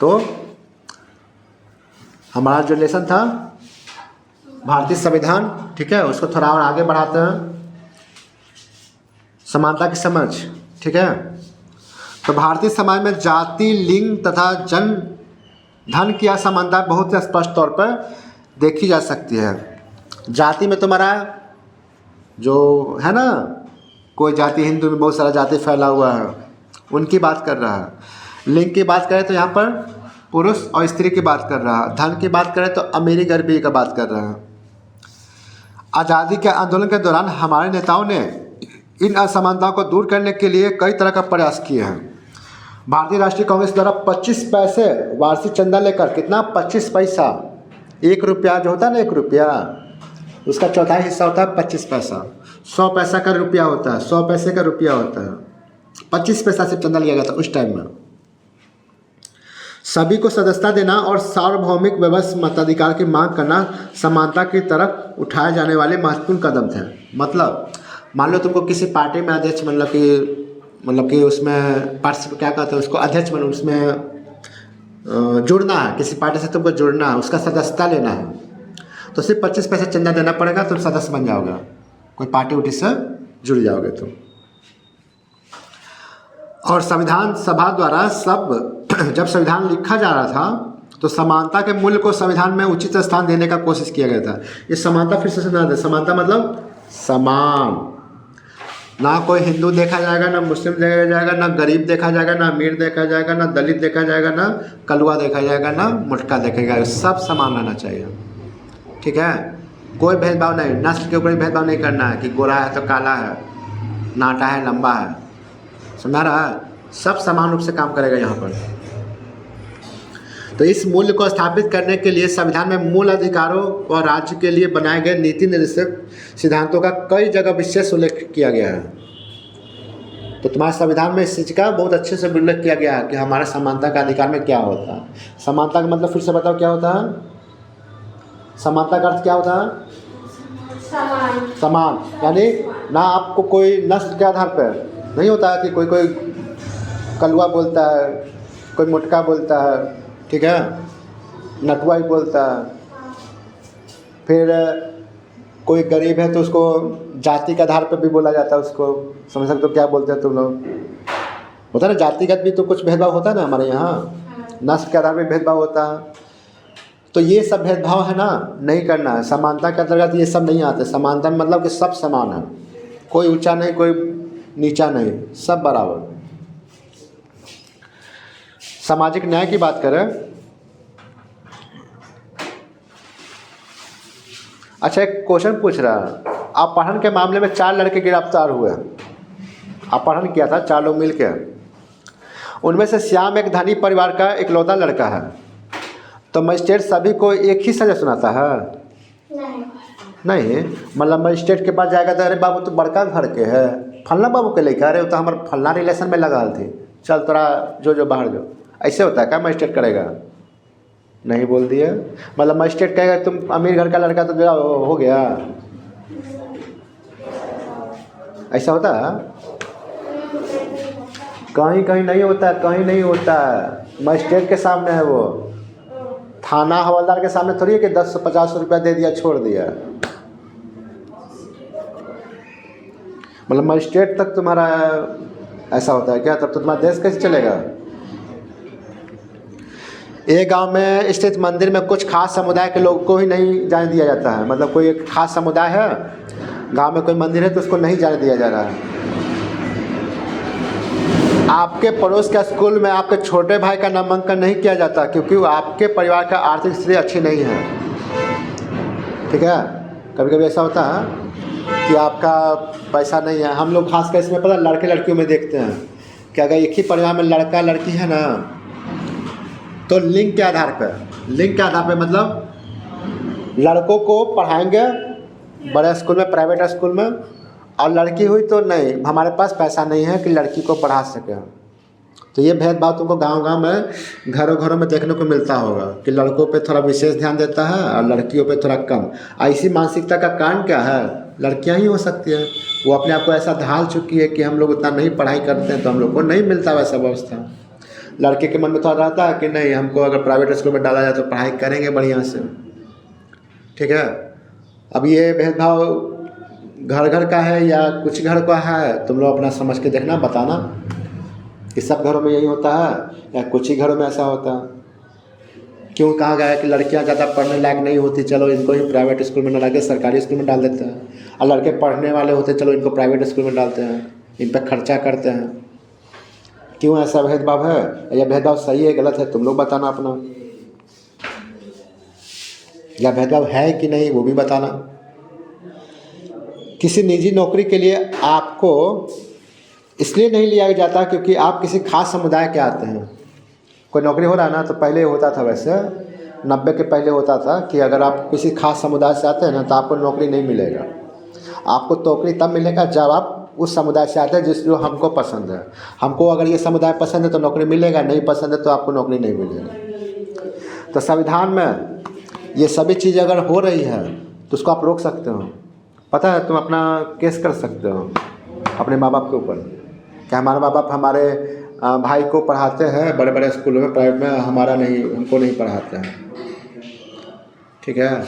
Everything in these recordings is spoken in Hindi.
तो हमारा जो लेसन था भारतीय संविधान, ठीक है, उसको थोड़ा और आगे बढ़ाते हैं। समानता की समझ, ठीक है। तो भारतीय समाज में जाति, लिंग तथा धन की असमानता बहुत ही स्पष्ट तौर पर देखी जा सकती है। जाति में तुम्हारा जो है ना, कोई जाति, हिंदू में बहुत सारा जाति फैला हुआ है, उनकी बात कर रहा है। लिंग की बात करें तो यहाँ पर पुरुष और स्त्री की बात कर रहा है। धन की बात करें तो अमीरी गरीबी का बात कर रहा है। आज़ादी के आंदोलन के दौरान हमारे नेताओं ने इन असमानताओं को दूर करने के लिए कई तरह का प्रयास किए हैं। भारतीय राष्ट्रीय कांग्रेस द्वारा 25 पैसे वार्षिक चंदा लेकर, कितना, 25 पैसा, 1 रुपया जो होता है ना, 1 रुपया, उसका चौथाई हिस्सा होता है 25 पैसा। 100 पैसा का रुपया होता है, 100 पैसे का रुपया होता है, 25 पैसा से चंदा लिया गया था उस टाइम में। सभी को सदस्यता देना और सार्वभौमिक व्यवस्था मताधिकार की मांग करना समानता की तरफ उठाए जाने वाले महत्वपूर्ण कदम थे। मतलब मान लो तुमको किसी पार्टी में अध्यक्ष, मतलब कि उसमें पार्टिसिपेट, क्या कहते हैं उसको, अध्यक्ष मतलब उसमें जुड़ना है, किसी पार्टी से तुमको जुड़ना है, उसका सदस्यता लेना है, तो सिर्फ 25 पैसे चंदा देना पड़ेगा, तुम सदस्य बन जाओगे, कोई पार्टी उटी से जुड़ जाओगे तुम। और संविधान सभा द्वारा जब संविधान लिखा जा रहा था तो समानता के मूल्य को संविधान में उचित स्थान देने का कोशिश किया गया था। ये समानता फिर से सुना दे, समानता मतलब समान, ना कोई हिंदू देखा जाएगा, ना मुस्लिम देखा जाएगा, ना गरीब देखा जाएगा, ना अमीर देखा जाएगा, ना दलित देखा जाएगा, ना कलुआ देखा जाएगा, ना मुटका देखा जाएगा, सब समान रहना चाहिए, ठीक है। कोई भेदभाव नहीं, नस्ल के ऊपर भेदभाव नहीं करना है कि गोरा है तो काला है, नाटा है लंबा है, समझा रहा है, सब समान रूप से काम करेगा यहाँ पर। तो इस मूल्य को स्थापित करने के लिए संविधान में मूल अधिकारों और राज्य के लिए बनाए गए नीति निर्देशक सिद्धांतों का कई जगह विशेष उल्लेख किया गया है। तो तुम्हारे संविधान में इस चीज़ का बहुत अच्छे से उल्लेख किया गया है कि हमारा समानता का अधिकार में क्या होता है। समानता का मतलब फिर से बताओ क्या होता है? समानता का अर्थ क्या होता है? समान, यानी ना आपको कोई नस्ल के आधार पर नहीं होता है कि कोई कलुआ बोलता है, कोई मुटका बोलता है, ठीक है, नटुआ ही बोलता है, फिर कोई गरीब है तो उसको जाति के आधार पर भी बोला जाता है, उसको समझ सकते हो क्या बोलते हैं तुम लोग, होता है ना, जातिगत भी तो कुछ भेदभाव होता है ना हमारे यहाँ, नस्ल के आधार पर भेदभाव होता है। तो ये सब भेदभाव है ना, नहीं करना है। समानता के अंतर्गत ये सब नहीं आते। समानता मतलब कि सब समान है, कोई ऊंचा नहीं, कोई नीचा नहीं, सब बराबर। सामाजिक न्याय की बात करें, अच्छा एक क्वेश्चन पूछ रहा है, अपहरण के मामले में 4 लड़के गिरफ्तार हुए। अपहरण किया था 4 लोग मिलकर, उनमें से श्याम एक धनी परिवार का इकलौता लड़का है। तो मजिस्ट्रेट सभी को एक ही सजा सुनाता है? नहीं, मतलब मजिस्ट्रेट के पास जाएगा तो अरे बाबू तो बड़का घर के है, फलना बाबू के लेकर, अरे वो तो हमारे फलना रिलेशन में लगा थी, चल तोरा जो बाहर जो, ऐसे होता है क्या? मजिस्ट्रेट करेगा? नहीं बोल दिया। मतलब मजिस्ट्रेट कहेगा तुम अमीर घर का लड़का तो जो हो गया, ऐसा होता है? कहीं कहीं नहीं होता, कहीं नहीं होता है। मजिस्ट्रेट के सामने है वो, थाना हवलदार के सामने थोड़ी है कि 10-50 रुपया दे दिया छोड़ दिया। मतलब मजिस्ट्रेट तक तुम्हारा ऐसा होता है क्या? तब तो तुम्हारा देश कैसे चलेगा? एक गांव में स्थित मंदिर में कुछ खास समुदाय के लोगों को ही नहीं जाने दिया जाता है। मतलब कोई एक खास समुदाय है, गांव में कोई मंदिर है तो उसको नहीं जाने दिया जा रहा है। आपके पड़ोस के स्कूल में आपके छोटे भाई का नामांकन नहीं किया जाता क्योंकि वो आपके परिवार का आर्थिक स्थिति अच्छी नहीं है, ठीक है। कभी कभी ऐसा होता है कि आपका पैसा नहीं है। हम लोग खासकर इसमें पता लड़के लड़कियों में देखते हैं कि अगर एक ही परिवार में लड़का लड़की है ना, तो लिंग के आधार पर मतलब लड़कों को पढ़ाएंगे बड़े स्कूल में, प्राइवेट स्कूल में, और लड़की हुई तो नहीं, हमारे पास पैसा नहीं है कि लड़की को पढ़ा सके। तो ये भेदभाव तुमको गांव-गांव में, घरों-घरों में देखने को मिलता होगा कि लड़कों पे थोड़ा विशेष ध्यान देता है और लड़कियों पे थोड़ा कम। ऐसी मानसिकता का कारण क्या है? लड़कियां ही हो सकती हैं। वो अपने आप को ऐसा ढाल चुकी है कि हम लोग उतना नहीं पढ़ाई करते हैं तो हम लोग को नहीं मिलता वैसा व्यवस्था। लड़के के मन में थोड़ा रहता है कि नहीं, हमको अगर प्राइवेट स्कूल में डाला जाए तो पढ़ाई करेंगे बढ़िया से, ठीक है। अब ये भेदभाव घर घर का है या कुछ घर का है, तुम लोग अपना समझ के देखना, बताना कि सब घरों में यही होता है या कुछ ही घरों में ऐसा होता है। क्यों कहा गया है कि लड़कियां ज़्यादा पढ़ने लायक नहीं होती, चलो इनको ही प्राइवेट स्कूल में न डाल के सरकारी स्कूल में डाल देते हैं, और लड़के पढ़ने वाले होते चलो इनको प्राइवेट स्कूल में डालते हैं, इन पर खर्चा करते हैं। क्यों ऐसा भेदभाव है? यह भेदभाव सही है गलत है, तुम लोग बताना अपना। या भेदभाव है कि नहीं वो भी बताना। किसी निजी नौकरी के लिए आपको इसलिए नहीं लिया जाता क्योंकि आप किसी खास समुदाय के आते हैं। कोई नौकरी हो रहा है ना, तो पहले होता था, वैसे 90 के पहले होता था कि अगर आप किसी खास समुदाय से आते हैं ना तो आपको नौकरी नहीं मिलेगा। आपको नौकरी तब मिलेगा जब आप उस समुदाय से आते हैं जिस जो हमको पसंद है। हमको अगर ये समुदाय पसंद है तो नौकरी मिलेगा, नहीं पसंद है तो आपको नौकरी नहीं मिलेगा। तो संविधान में ये सभी चीज़ अगर हो रही है तो उसको आप रोक सकते हो। पता है, तुम अपना केस कर सकते हो अपने माँ बाप के ऊपर कि हमारे माँ बाप हमारे भाई को पढ़ाते हैं बड़े बड़े स्कूलों में, प्राइवेट में हमारा नहीं, उनको नहीं पढ़ाते हैं, ठीक है।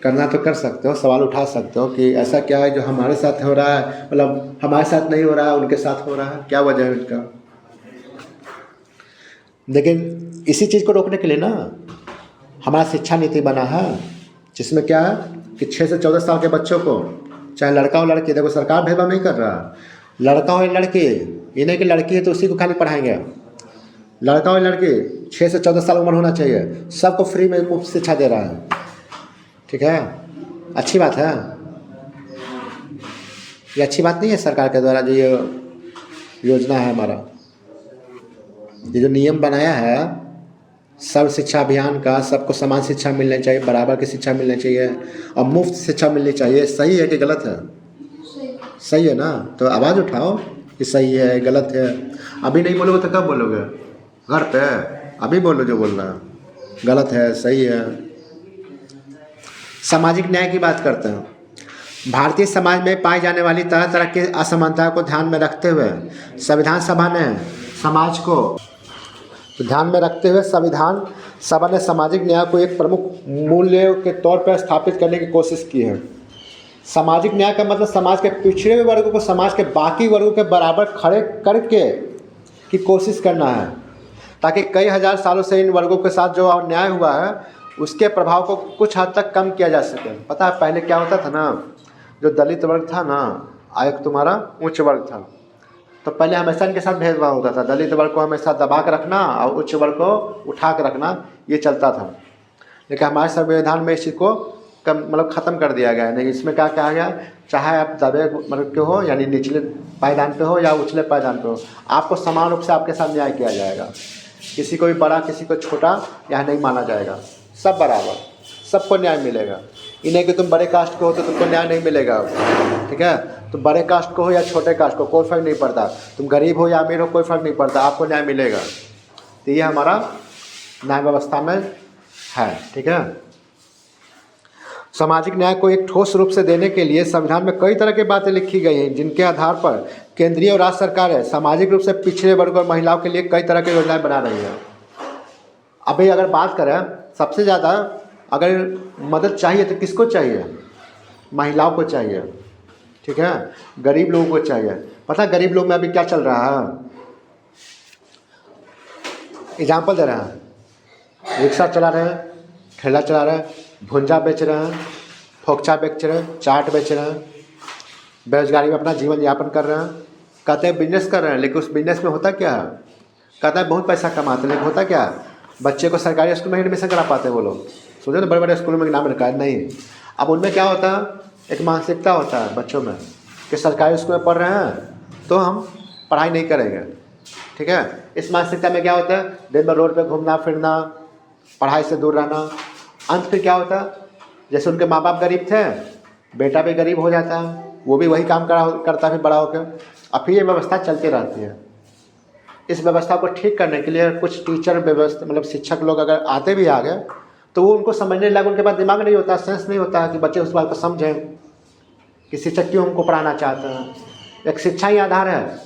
करना तो कर सकते हो, सवाल उठा सकते हो कि ऐसा क्या है जो हमारे साथ हो रहा है, मतलब हमारे साथ नहीं हो रहा है उनके साथ हो रहा है, क्या वजह है उनका। लेकिन इसी चीज़ को रोकने के लिए ना हमारा शिक्षा नीति बना है, जिसमें क्या है कि 6 से 14 साल के बच्चों को, चाहे लड़का हो लड़की, देखो सरकार भेदभाव नहीं कर रहा, लड़का हो या लड़की, ये नहीं कि लड़की है तो उसी को खाली पढ़ाएंगे। लड़का हो या लड़की 6 से 14 साल उम्र होना चाहिए, सबको फ्री में मुफ्त शिक्षा दे रहा है, ठीक है। अच्छी बात है, ये अच्छी बात नहीं है सरकार के द्वारा जो ये योजना है हमारा, ये जो नियम बनाया है सर्व शिक्षा अभियान का, सबको समान शिक्षा मिलनी चाहिए, बराबर की शिक्षा मिलनी चाहिए और मुफ्त शिक्षा मिलनी चाहिए। सही है कि गलत है? सही है ना? तो आवाज़ उठाओ कि सही है गलत है। अभी नहीं बोलोगे तो कब बोलोगे? घर पे अभी बोलो जो बोलना है, गलत है सही है। सामाजिक न्याय की बात करते हैं। भारतीय समाज में पाई जाने वाली तरह तरह की असमानता को ध्यान में रखते हुए संविधान सभा ने समाज को ध्यान में रखते हुए संविधान सभा ने सामाजिक न्याय को एक प्रमुख मूल्य के तौर पर स्थापित करने की कोशिश की है। सामाजिक न्याय का मतलब समाज के पिछड़े हुए वर्गों को समाज के बाकी वर्गों के बराबर खड़े करके की कोशिश करना है, ताकि कई हजार सालों से इन वर्गों के साथ जो अन्याय हुआ है उसके प्रभाव को कुछ हद तक कम किया जा सके। पता है पहले क्या होता था ना, जो दलित वर्ग था ना, एक तुम्हारा उच्च वर्ग था, तो पहले हमेशा इनके साथ भेदभाव होता था। दलित वर्ग को हमेशा दबा के रखना और उच्च वर्ग को उठा के रखना, ये चलता था। लेकिन हमारे संविधान में इस चीज़ को मतलब ख़त्म कर दिया गया है। नहीं, इसमें क्या कहा गया, चाहे आप दबे वर्ग के हो यानी निचले पायदान पे हो या उछले पायदान पे हो, आपको समान रूप से आपके साथ न्याय किया जाएगा। किसी को भी बड़ा किसी को छोटा यहाँ नहीं माना जाएगा, सब बराबर, सबको न्याय मिलेगा। इन्हें कि तुम बड़े कास्ट को हो तो तुमको न्याय नहीं मिलेगा, ठीक है। तुम बड़े कास्ट को हो या छोटे कास्ट को कोई फर्क नहीं पड़ता, तुम गरीब हो या अमीर हो कोई फर्क नहीं पड़ता, आपको न्याय मिलेगा। तो ये हमारा न्याय व्यवस्था में है, ठीक है। सामाजिक न्याय को एक ठोस रूप से देने के लिए संविधान में कई तरह की बातें लिखी गई हैं, जिनके आधार पर केंद्रीय और राज्य सरकारें सामाजिक रूप से पिछड़े वर्ग और महिलाओं के लिए कई तरह की योजनाएं बना रही हैं। अभी अगर बात करें, सबसे ज़्यादा अगर मदद चाहिए तो किसको चाहिए? महिलाओं को चाहिए, ठीक है, गरीब लोगों को चाहिए। पता है गरीब लोग में अभी क्या चल रहा है? एग्जाम्पल दे रहे हैं, रिक्शा चला रहे हैं, ठेला चला रहे हैं, भुंजा बेच रहे हैं, फोकचा बेच रहे हैं, चाट बेच रहे हैं, बेरोजगारी में अपना जीवन यापन कर रहे हैं। कहते हैं बिजनेस कर रहे हैं, लेकिन उस बिजनेस में होता क्या है? कहता है बहुत पैसा कमाते हैं, लेकिन होता क्या है? बच्चे को सरकारी स्कूल में एडमिशन करा पाते हैं वो लोग। सोचो तो बड़े बड़े स्कूलों में नाम रखा है, नहीं। अब उनमें क्या होता है, एक मानसिकता होता है बच्चों में कि सरकारी स्कूल में पढ़ रहे हैं तो हम पढ़ाई नहीं करेंगे, ठीक है। इस मानसिकता में क्या होता है, दिन भर रोड पे घूमना फिरना, पढ़ाई से दूर रहना। अंत फिर क्या होता है, जैसे उनके माँ बाप गरीब थे, बेटा भी गरीब हो जाता है, वो भी वही काम करता है फिर बड़ा होकर। अब फिर ये व्यवस्था चलती रहती है। इस व्यवस्था को ठीक करने के लिए कुछ टीचर व्यवस्था मतलब शिक्षक लोग अगर आते भी आगे तो वो उनको समझने लगे, उनके पास दिमाग नहीं होता, सेंस नहीं होता कि बच्चे उस बात को समझें कि शिक्षक क्यों हमको पढ़ाना चाहते हैं। एक शिक्षा ही आधार है,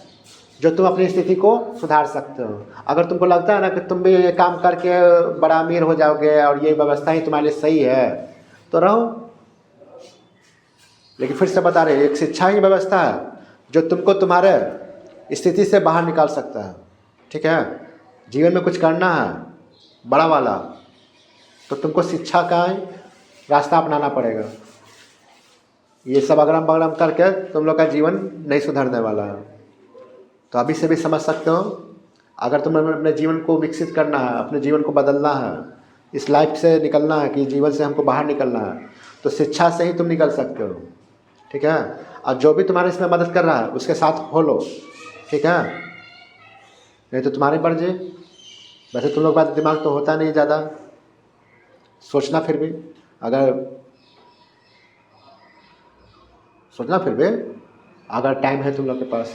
जो तुम अपनी स्थिति को सुधार सकते हो। अगर तुमको लगता है ना कि तुम भी ये काम करके बड़ा अमीर हो जाओगे और ये व्यवस्था ही तुम्हारे लिए सही है तो रहो। लेकिन फिर से बता रहे, एक शिक्षा ही व्यवस्था है जो तुमको तुम्हारे स्थिति से बाहर निकाल सकता है। ठीक है, जीवन में कुछ करना है बड़ा वाला तो तुमको शिक्षा का ही रास्ता अपनाना पड़ेगा। ये सब अगरम बगरम करके तुम लोग का जीवन नहीं सुधरने वाला है। तो अभी से भी समझ सकते हो, अगर तुम्हें अपने जीवन को विकसित करना है, अपने जीवन को बदलना है, इस लाइफ से निकलना है कि जीवन से हमको बाहर निकलना है, तो शिक्षा से ही तुम निकल सकते हो। ठीक है, और जो भी तुम्हारे इसमें मदद कर रहा है उसके साथ हो लो। ठीक है, नहीं तो तुम्हारी मर्जी। वैसे तुम लोग बात दिमाग तो होता नहीं ज़्यादा, सोचना फिर भी अगर टाइम है तुम लोग के पास।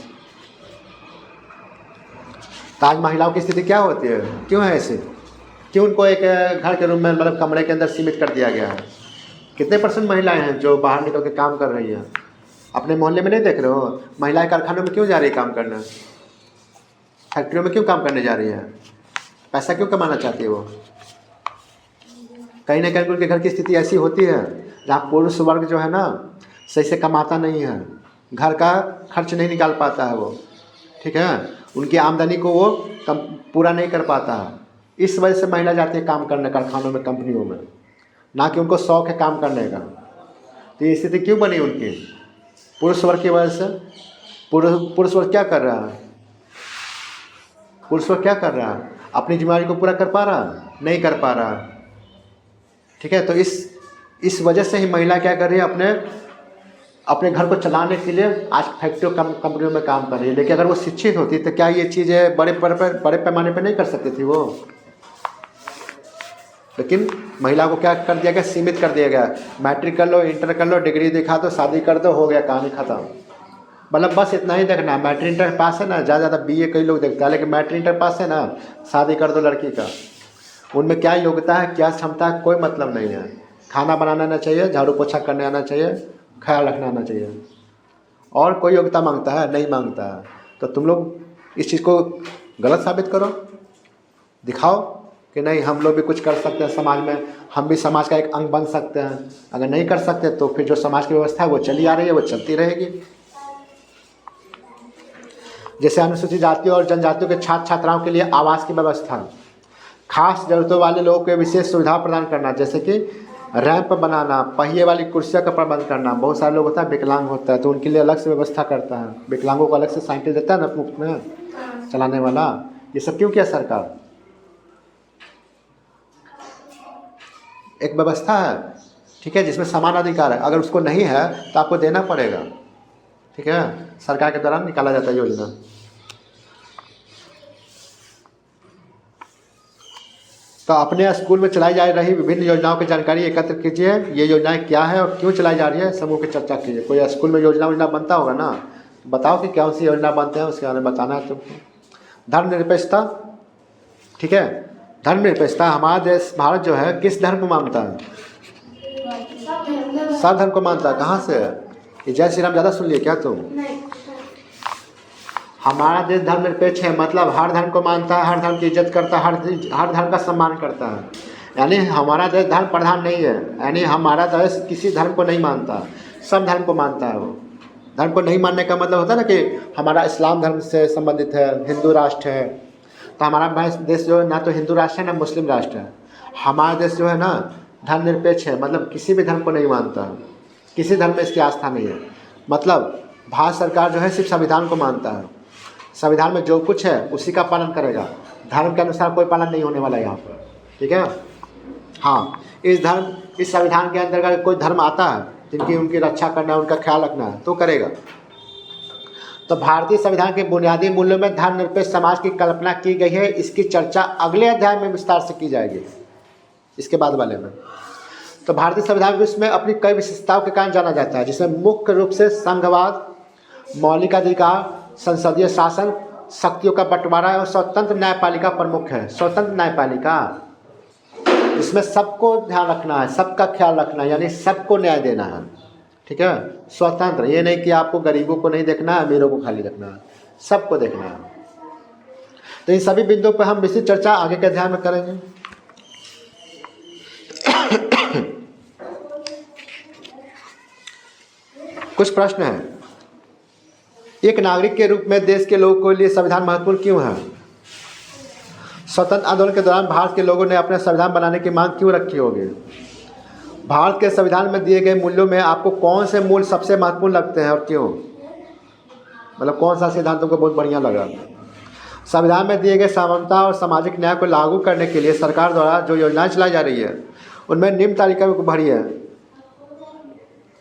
तो आज महिलाओं की स्थिति क्या होती है, क्यों है ऐसे? क्यों उनको एक घर के रूम में मतलब कमरे के अंदर सीमित कर दिया गया है? कितने % महिलाएं हैं जो बाहर निकल के काम कर रही हैं? अपने मोहल्ले में नहीं देख रहे हो? महिलाएं कारखानों में क्यों जा रही है काम करने? फैक्ट्रियों में क्यों काम करने जा रही है? पैसा क्यों कमाना चाहती है वो? कहीं ना कहीं उनके घर की स्थिति ऐसी होती है जहाँ पुरुष वर्ग जो है ना सही से कमाता नहीं है, घर का खर्च नहीं निकाल पाता है वो। ठीक है, उनकी आमदनी को वो पूरा नहीं कर पाता है। इस वजह से महिला जाती है काम करने कारखानों में, कंपनियों में, ना कि उनको शौक है काम करने का। तो ये स्थिति क्यों बनी उनकी? पुरुष वर्ग की वजह से। पुरुष वर्ग क्या कर रहा है? पुरुष वर्ग क्या कर रहा है? अपनी जिम्मेदारी को पूरा कर पा रहा है? नहीं कर पा रहा। ठीक है, तो इस वजह से ही महिला क्या कर रही है, अपने घर को चलाने के लिए आज फैक्ट्रियों कंपनियों में काम कर रही है। लेकिन अगर वो शिक्षित होती तो क्या ये चीज़ें बड़े पैमाने पर नहीं कर सकती थी वो? लेकिन महिला को क्या कर दिया गया? सीमित कर दिया गया। मैट्रिक कर लो, इंटर कर लो, डिग्री दिखा दो, शादी कर दो, हो गया, कहानी खत्म। मतलब बस इतना ही देखना है, मैट्रिक इंटर पास है ना, ज़्यादा BA कई लोग देखता है, लेकिन मैट्रिक इंटर पास है ना, शादी कर दो लड़की का। उनमें क्या योग्यता है, क्या क्षमता है, कोई मतलब नहीं है। खाना बनाना आना चाहिए, झाड़ू पोछा करने आना चाहिए, ख्याल रखना आना चाहिए, और कोई योग्यता मांगता है? नहीं मांगता है। तो तुम लोग इस चीज़ को गलत साबित करो, दिखाओ कि नहीं हम लोग भी कुछ कर सकते हैं समाज में, हम भी समाज का एक अंग बन सकते हैं। अगर नहीं कर सकते तो फिर जो समाज की व्यवस्था है वो चली आ रही है, वो चलती रहेगी। जैसे अनुसूचित जातियों और जनजातियों के छात्र छात्राओं के लिए आवास की व्यवस्था, खास जरूरतों वाले लोगों को विशेष सुविधा प्रदान करना, जैसे कि रैंप बनाना, पहिए वाली कुर्सियों का प्रबंध करना। बहुत सारे लोग होता है विकलांग होता है तो उनके लिए अलग से व्यवस्था करता है, विकलांगों को अलग से साइकिल देता है ना मुफ्त में चलाने वाला। ये सब क्यों किया सरकार? एक व्यवस्था है, ठीक है, जिसमें समान अधिकार है। अगर उसको नहीं है तो आपको देना पड़ेगा। ठीक है, सरकार के द्वारा निकाला जाता है योजना। तो अपने स्कूल में चलाई जा रही विभिन्न योजनाओं की जानकारी एकत्र कीजिए। ये योजनाएं क्या है और क्यों चलाई जा रही है, समूह की चर्चा कीजिए। कोई स्कूल में योजना बनता होगा ना, बताओ कि कौन सी योजना बनते हैं, उसके बारे में बताना है तुमको। धर्मनिरपेक्षता, ठीक है, धर्मनिरपेक्षता। हमारा देश भारत जो है किस धर्म को मानता है? सब धर्म को मानता है। कहाँ से? ये जय श्री राम ज़्यादा सुन लिए क्या तुम? हमारा देश धर्मनिरपेक्ष है, मतलब हर धर्म को मानता है, हर धर्म की इज्जत करता है, हर धर्म का सम्मान करता है। यानी हमारा देश धर्म प्रधान नहीं है, यानी हमारा देश किसी धर्म को नहीं मानता, सब धर्म को मानता है। वो धर्म को नहीं मानने का मतलब होता है ना कि हमारा इस्लाम धर्म से संबंधित है, हिंदू राष्ट्र है, तो हमारा देश जो है ना तो हिंदू राष्ट्र है ना मुस्लिम राष्ट्र है। हमारा देश जो है ना धर्मनिरपेक्ष है, मतलब किसी भी धर्म को नहीं मानता, किसी धर्म में इसकी आस्था नहीं है। मतलब भारत सरकार जो है सिर्फ संविधान को मानता है, संविधान में जो कुछ है उसी का पालन करेगा, धर्म के अनुसार कोई पालन नहीं होने वाला है यहाँ पर। ठीक है, हाँ, इस संविधान के अंतर्गत कोई धर्म आता है जिनकी उनकी रक्षा करना है, उनका ख्याल रखना है तो करेगा। तो भारतीय संविधान के बुनियादी मूल्यों में धर्मनिरपेक्ष समाज की कल्पना की गई है। इसकी चर्चा अगले अध्याय में विस्तार से की जाएगी, इसके बाद वाले में। तो भारतीय संविधान विश्व में अपनी कई विशेषताओं के कारण जाना जाता है, जिसमें मुख्य रूप से संघवाद, मौलिक अधिकार, संसदीय शासन, शक्तियों का बंटवारा और स्वतंत्र न्यायपालिका प्रमुख है। स्वतंत्र न्यायपालिका, इसमें सबको ध्यान रखना है, सबका ख्याल रखना है, यानी सबको न्याय देना है। ठीक है, स्वतंत्र, ये नहीं कि आपको गरीबों को नहीं देखना है, अमीरों को खाली देखना है, सबको देखना है। तो इन सभी बिंदुओं पर हम विस्तृत चर्चा आगे के अध्याय में करेंगे। कुछ प्रश्न हैं। एक नागरिक के रूप में देश के लोगों के लिए संविधान महत्वपूर्ण क्यों है? स्वतंत्र आंदोलन के दौरान भारत के लोगों ने अपने संविधान बनाने की मांग क्यों रखी होगी? भारत के संविधान में दिए गए मूल्यों में आपको कौन से मूल्य सबसे महत्वपूर्ण लगते हैं और क्यों? मतलब कौन सा सिद्धांत तुमको बहुत बढ़िया लगा? संविधान में दिए गए समानता और सामाजिक न्याय को लागू करने के लिए सरकार द्वारा जो योजनाएं चलाई जा रही है उनमें निम्न तालिका में भरी है।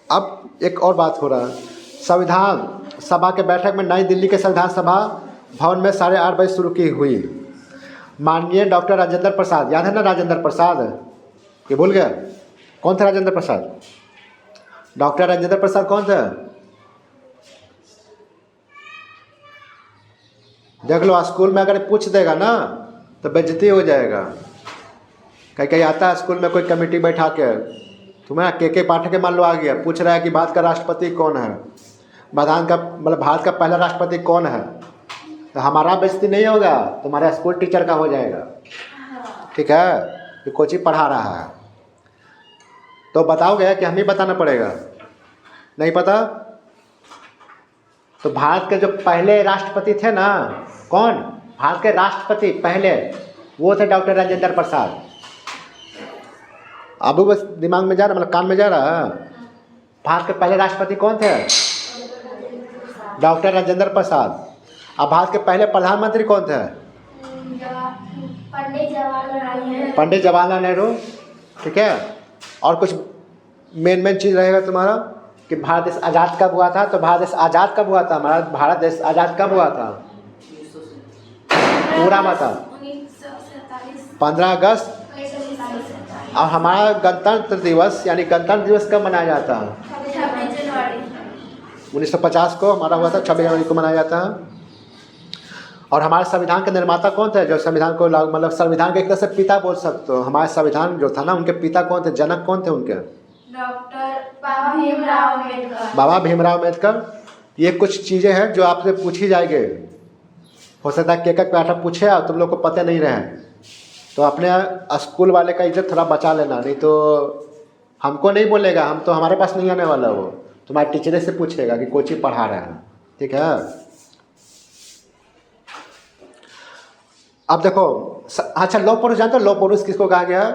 अब एक और बात हो रहा है। संविधान सभा के बैठक में नई दिल्ली के संविधान सभा भवन में 8:30 बजे शुरू की हुई। माननीय डॉक्टर राजेंद्र प्रसाद, याद है ना राजेंद्र प्रसाद? ये भूल गया? कौन थे राजेंद्र प्रसाद? डॉक्टर राजेंद्र प्रसाद कौन थे? देख लो, स्कूल में अगर पूछ देगा ना तो बेइज्जती हो जाएगा। कहीं आता है स्कूल में कोई कमेटी बैठा के, तुम्हें के पाठक मान लो आ गया, पूछ रहा है कि भारत का राष्ट्रपति कौन है, भारत का पहला राष्ट्रपति कौन है, तो हमारा बेइज्जती नहीं होगा, तुम्हारे स्कूल टीचर का हो जाएगा। ठीक है, कि कोचिंग पढ़ा रहा है तो बताओगे कि हमें बताना पड़ेगा? नहीं पता? तो भारत के जो पहले राष्ट्रपति थे ना, कौन? भारत के राष्ट्रपति पहले वो थे डॉक्टर राजेंद्र प्रसाद। अब बस दिमाग में जा रहा, मतलब कान में जा रहा है। भारत के पहले राष्ट्रपति कौन थे? डॉक्टर राजेंद्र प्रसाद। अब भारत के पहले प्रधानमंत्री कौन थे? पंडित जवाहरलाल नेहरू। ठीक है, और कुछ मेन चीज़ रहेगा तुम्हारा कि भारत देश आज़ाद कब हुआ था? तो भारत देश आज़ाद कब हुआ था? हमारा भारत देश आज़ाद कब हुआ था? पूरा बता। 15 अगस्त। और हमारा गणतंत्र दिवस यानी गणतंत्र दिवस कब मनाया जाता है? 1950 को हमारा हुआ था, 26 जनवरी को मनाया जाता है। और हमारे संविधान के निर्माता कौन थे? जो संविधान को मतलब संविधान के एक तरह से पिता बोल सकते हो। हमारे संविधान जो था ना, उनके पिता कौन थे? जनक कौन थे उनके? बाबा भीमराव अम्बेडकर। ये कुछ चीज़ें हैं जो आपसे पूछी जाएंगे। हो सकता है एक पाठक पूछे और तुम लोग को पता नहीं रहे, तो अपने स्कूल वाले का इज्जत थोड़ा बचा लेना, नहीं तो हमको नहीं बोलेगा, हम तो हमारे पास नहीं आने वाला, वो तुम्हारे टीचर से पूछेगा कि कोचिंग पढ़ा रहे हैं। ठीक है, अब देखो। अच्छा, लौह पुरुष जानते हो? लौह पुरुष किसको कहा गया है?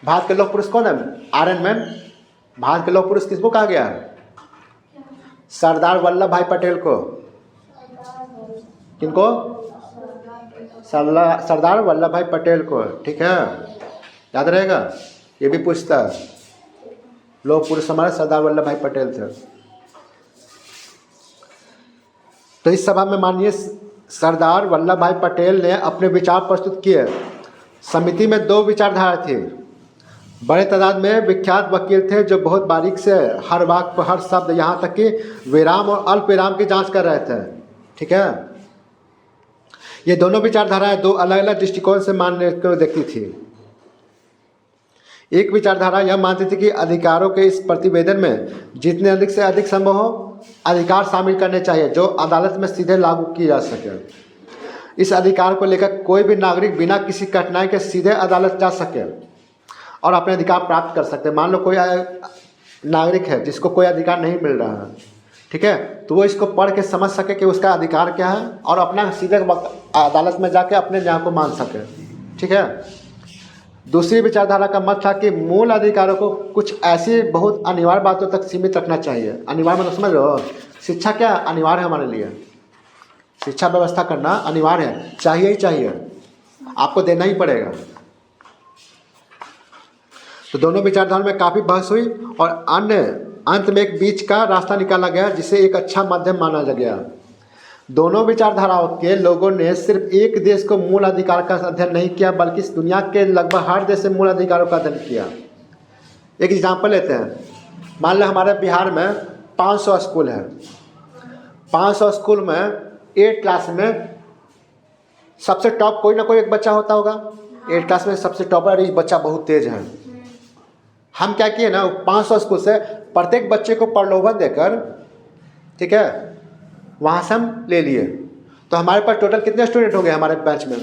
भारत के लौह पुरुष कौन है? Iron man. भारत के लौह पुरुष किसको कहा गया है? सरदार वल्लभ भाई पटेल को। किनको? सरदार वल्लभ भाई पटेल को। ठीक है, याद रहेगा, ये भी पूछता है। लौह पुरुष हमारे सरदार वल्लभ भाई पटेल थे। तो इस सभा में माननीय सरदार वल्लभ भाई पटेल ने अपने विचार प्रस्तुत किए। समिति में 2 विचारधारा थी। बड़े तादाद में विख्यात वकील थे जो बहुत बारीक से हर वाक्य हर शब्द, यहाँ तक कि विराम और अल्प विराम की जांच कर रहे थे। ठीक है, ये दोनों विचारधाराएं 2 अलग अलग दृष्टिकोण से मानने को देखती थी। एक विचारधारा यह मानती थी कि अधिकारों के इस प्रतिवेदन में जितने अधिक से अधिक संभव हो अधिकार शामिल करने चाहिए जो अदालत में सीधे लागू किए जा सके। इस अधिकार को लेकर कोई भी नागरिक बिना किसी कठिनाई के सीधे अदालत जा सके और अपने अधिकार प्राप्त कर सकते। मान लो कोई नागरिक है जिसको कोई अधिकार नहीं मिल रहा है, ठीक है, तो वो इसको पढ़ के समझ सके कि उसका अधिकार क्या है और अपना सीधे अदालत में जाके अपने न्याय को मान सके। ठीक है। दूसरी विचारधारा का मत था कि मूल अधिकारों को कुछ ऐसी बहुत अनिवार्य बातों तक सीमित रखना चाहिए। अनिवार्य मतलब समझ लो, शिक्षा क्या अनिवार्य है हमारे लिए? शिक्षा व्यवस्था करना अनिवार्य है, चाहिए ही चाहिए, आपको देना ही पड़ेगा। तो दोनों विचारधारा में काफ़ी बहस हुई और अंत में एक बीच का रास्ता निकाला गया जिसे एक अच्छा माध्यम माना गया। दोनों विचारधाराओं के लोगों ने सिर्फ एक देश को मूल अधिकार का अध्ययन नहीं किया बल्कि इस दुनिया के लगभग हर देश से मूल अधिकारों का अध्ययन किया। एक एग्जाम्पल लेते हैं। मान लो हमारे बिहार में 500 स्कूल है। 500 स्कूल में 8 क्लास में सबसे टॉप कोई ना कोई एक बच्चा होता होगा। 8 क्लास में सबसे टॉपर ये बच्चा बहुत तेज है। हम क्या किए ना, 500 स्कूल से प्रत्येक बच्चे को प्रलोभन देकर, ठीक है, वहाँ से हम ले लिए तो हमारे पास टोटल कितने स्टूडेंट होंगे हमारे बैच में?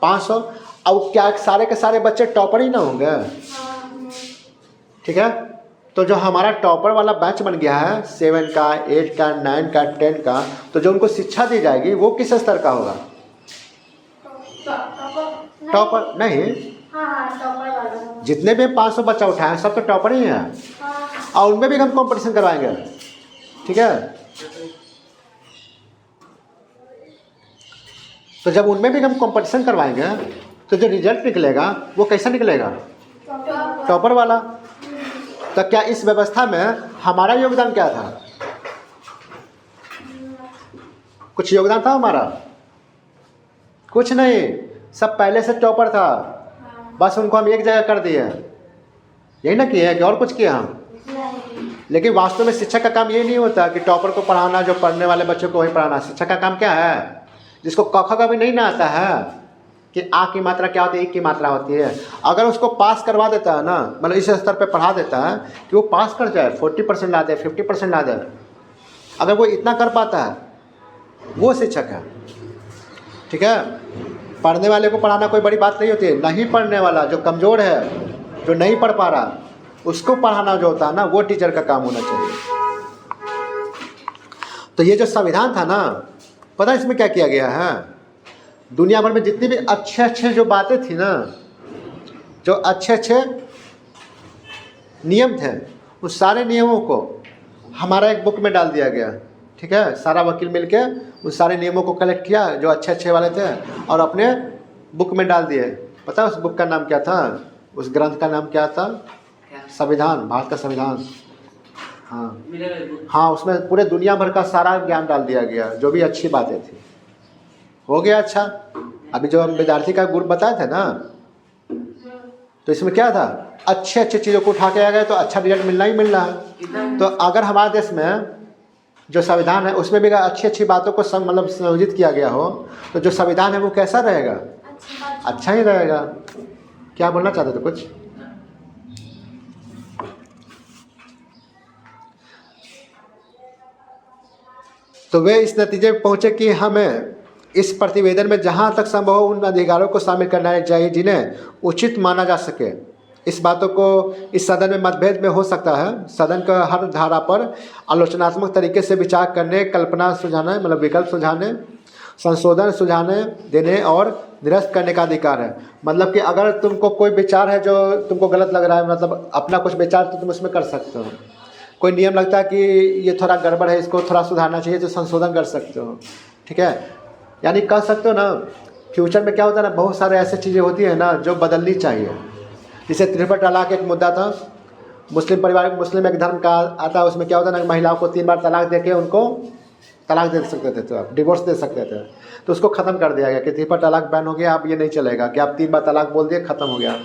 500। अब क्या सारे के सारे बच्चे टॉपर ही ना होंगे? ठीक है, तो जो हमारा टॉपर वाला बैच बन गया है 7 का 8 का 9 का 10 का, तो जो उनको शिक्षा दी जाएगी वो किस स्तर का होगा? टॉपर नहीं, जितने भी 500 बच्चा उठाए सब तो टॉपर ही हैं, और उनमें भी हम कंपटीशन करवाएंगे। ठीक है, तो जब उनमें भी हम कंपटीशन करवाएंगे तो जो रिजल्ट निकलेगा वो कैसा निकलेगा? टॉपर वाला। तो क्या इस व्यवस्था में हमारा योगदान क्या था? कुछ योगदान था हमारा? कुछ नहीं, सब पहले से टॉपर था, बस उनको हम एक जगह कर दिए, यही ना किए कि और कुछ किया हम? लेकिन वास्तव में शिक्षक का काम ये नहीं होता कि टॉपर को पढ़ाना, जो पढ़ने वाले बच्चों को वही पढ़ाना। शिक्षक का काम क्या है? जिसको क ख का भी नहीं ना आता है कि आ की मात्रा क्या होती है, ई की मात्रा होती है, अगर उसको पास करवा देता है ना, मतलब इस स्तर पे पढ़ा देता है कि वो पास कर जाए, 40% ला दे, 50% ला दे, अगर वो इतना कर पाता है वो शिक्षक है। ठीक है, पढ़ने वाले को पढ़ाना कोई बड़ी बात नहीं होती है। नहीं पढ़ने वाला जो कमज़ोर है, जो नहीं पढ़ पा रहा, उसको पढ़ाना जो होता है ना, वो टीचर का काम होना चाहिए। तो ये जो संविधान था ना, पता है इसमें क्या किया गया है? दुनिया भर में जितनी भी अच्छे अच्छे जो बातें थी ना, जो अच्छे अच्छे नियम थे, उस सारे नियमों को हमारा एक बुक में डाल दिया गया। ठीक है, सारा वकील मिलके उस सारे नियमों को कलेक्ट किया जो अच्छे अच्छे वाले थे और अपने बुक में डाल दिए। पता है उस बुक का नाम क्या था? उस ग्रंथ का नाम क्या था? संविधान, भारत का संविधान। हाँ, उसमें पूरे दुनिया भर का सारा ज्ञान डाल दिया गया, जो भी अच्छी बातें थी। हो गया अच्छा। अभी जो हम विद्यार्थी का ग्रुप बताए थे ना, तो इसमें क्या था? अच्छे अच्छे चीज़ों को उठा के आ गए तो अच्छा रिजल्ट मिलना ही मिल रहा है। तो अगर हमारे देश में जो संविधान है उसमें भी अच्छी अच्छी बातों को मतलब संयोजित किया गया हो, तो जो संविधान है वो कैसा रहेगा? अच्छा ही रहेगा। क्या बोलना चाहते थे कुछ? तो वे इस नतीजे पर पहुँचे कि हमें इस प्रतिवेदन में जहाँ तक संभव हो उन अधिकारों को शामिल करना चाहिए जिन्हें उचित माना जा सके। इस बातों को इस सदन में मतभेद में हो सकता है। सदन का हर धारा पर आलोचनात्मक तरीके से विचार करने, कल्पना सुझाने, मतलब विकल्प सुझाने, संशोधन सुझाने देने और निरस्त करने का अधिकार है। मतलब कि अगर तुमको कोई विचार है जो तुमको गलत लग रहा है, मतलब अपना कुछ विचार, तो तुम उसमें कर सकते हो। कोई नियम लगता है कि ये थोड़ा गड़बड़ है, इसको थोड़ा सुधारना चाहिए, तो संशोधन कर सकते हो। ठीक है, यानी कह सकते हो ना, फ्यूचर में क्या होता है ना, बहुत सारे ऐसे चीज़ें होती हैं ना जो बदलनी चाहिए। जैसे त्रिपल तलाक एक मुद्दा था, मुस्लिम परिवार, मुस्लिम एक धर्म का आता है, उसमें क्या होता है ना, महिलाओं को 3 बार तलाक देके उनको तलाक दे सकते थे, तो आप डिवोर्स दे सकते थे। तो उसको ख़त्म कर दिया गया कि त्रिपल तलाक बैन हो गया, अब ये नहीं चलेगा कि आप 3 बार तलाक बोल दिए, ख़त्म हो गया।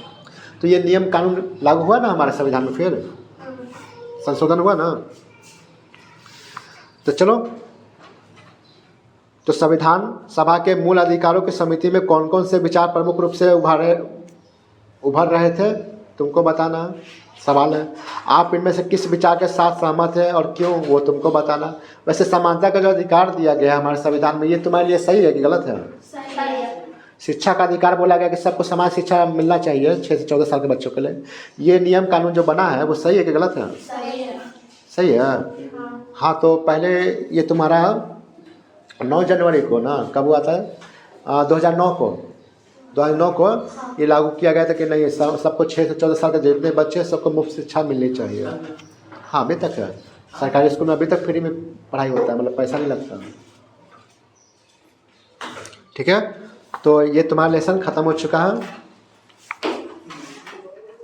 तो ये नियम कानून लागू हुआ ना हमारे संविधान में, फिर संशोधन हुआ ना। तो चलो, तो संविधान सभा के मूल अधिकारों की समिति में कौन कौन से विचार प्रमुख रूप से उभर रहे थे, तुमको बताना सवाल है। आप इनमें से किस विचार के साथ सहमत है और क्यों, वो तुमको बताना। वैसे समानता का जो अधिकार दिया गया है हमारे संविधान में, ये तुम्हारे लिए सही है कि गलत है? सही है। शिक्षा का अधिकार बोला गया कि सबको समान शिक्षा मिलना चाहिए 6 से 14 साल के बच्चों के लिए। ये नियम कानून जो बना है वो सही है कि गलत है? सही है। सही है। हाँ, तो पहले ये तुम्हारा 9 जनवरी को ना, कब हुआ था? 2009 को ये लागू किया गया था कि नहीं, सबको 6 से 14 साल के जितने बच्चे सबको मुफ्त शिक्षा मिलनी चाहिए। हाँ, अभी तक है। सरकारी स्कूल में अभी तक फ्री में पढ़ाई होता है, मतलब पैसा नहीं लगता। ठीक है, तो ये तुम्हारा लेसन ख़त्म हो चुका है।